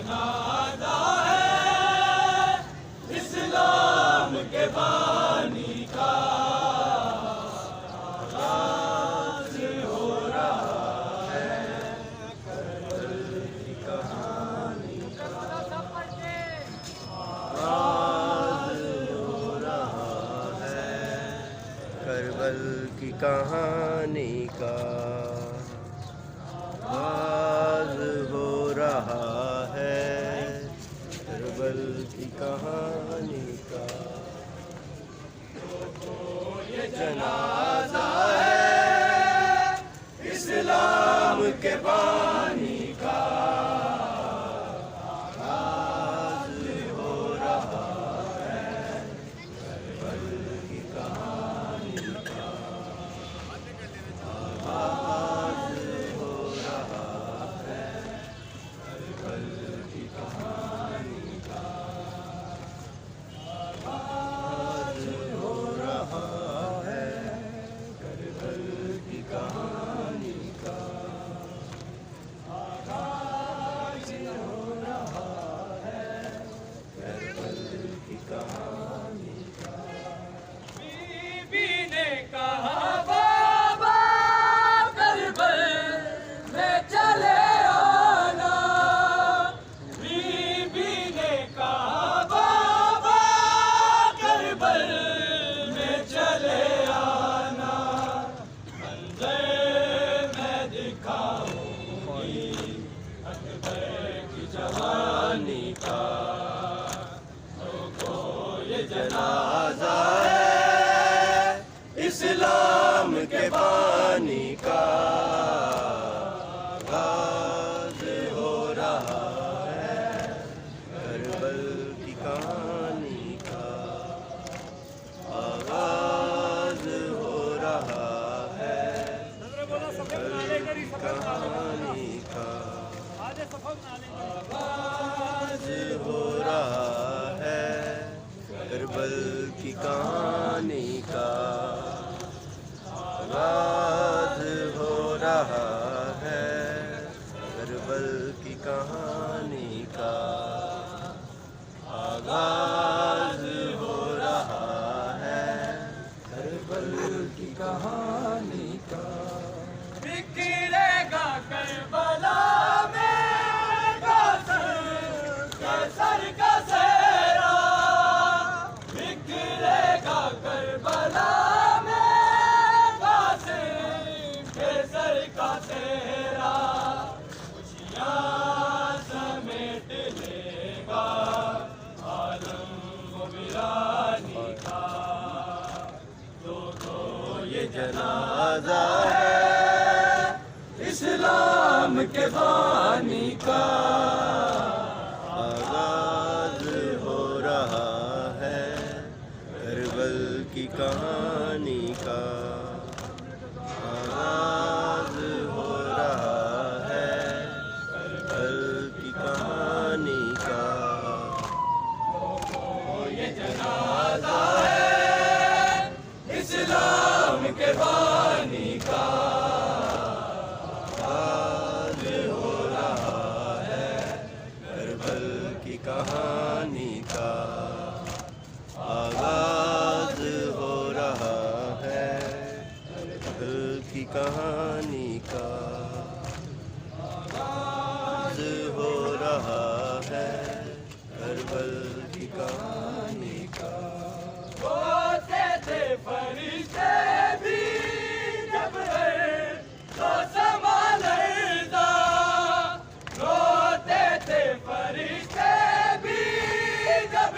جنازہ ہے اسلام کے بانی کا آغاز ہو رہا ہے کربل کی کہانی کا آغاز ہو رہا ہے کربل کی کہانی کا آغاز ہو رہا ہے کربل کی کہانی کا یہ جنازہ ہے اسلام کے بانی کا آغاز ہو رہا ہے کربل کی کہانی کا آغاز ہو رہا ہے کربل کی کہانی کا آغاز ہو رہا ہے کربل کی کہانی کا آغاز ہو رہا ہے کربل کی کہانی کا بی بی نے کہا بابا کربل میں چلے آنا بی بی نے کہا بابا کربل میں چلے آنا منظر میں دکھاؤں گی اکبر کی جوانی کا تو یہ جنازہ ہے اسلام کے بانی کا آغاز ہو رہا ہے کربل کی کہانی کا آغاز ہو رہا ہے کربل کی کہانی کا آغاز ہو رہا ہے کربل کی کہانی کا آغاز ہو رہا ہے کربل کی کہانی کا آغاز ہو رہا ہے کربل کی کہانی کا بکھرے گا کربلا میں کیسر کا سہرا بکھرے گا کربلا کیسر کا تیرا خوشیاں سمیٹ لے گا عالم و ویرانی کا تو یہ جنازہ ہے اسلام کے بانی کا آغاز ہو رہا ہے کربل کی کہانی کا آغاز ہو رہا ہے کربل کی کہانی کا یہ جنازہ ہے اسلام کے بانی کا آغاز ہو رہا ہے کربل کی کہانی کا آغاز ہو رہا ہے کربل کی کہانی کا آغاز ہو رہا ہے کربل کی کہانی کا ہوتے تھے فرشتے بھی جب تو سنبھالتا روتے تھے فرشتے بھی جب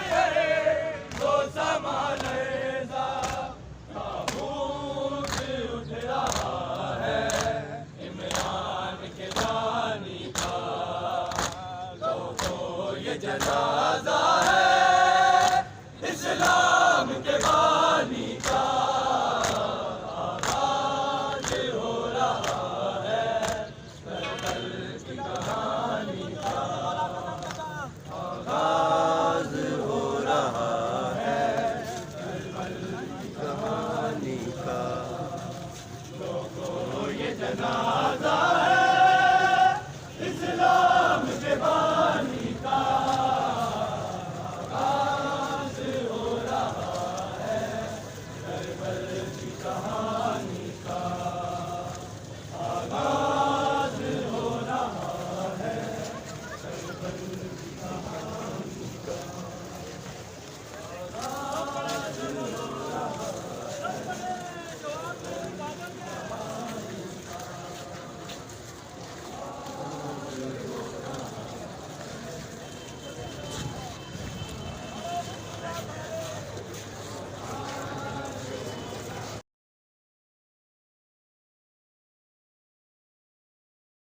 تو سنبھالتا تابوت اٹھ رہا ہے عمران کے بانی کا تو یہ جنازہ ہے اسلام کے بانی کا آغاز ہو رہا ہے کربل کی کہانی کا آغاز ہو رہا ہے کربل کی کہانی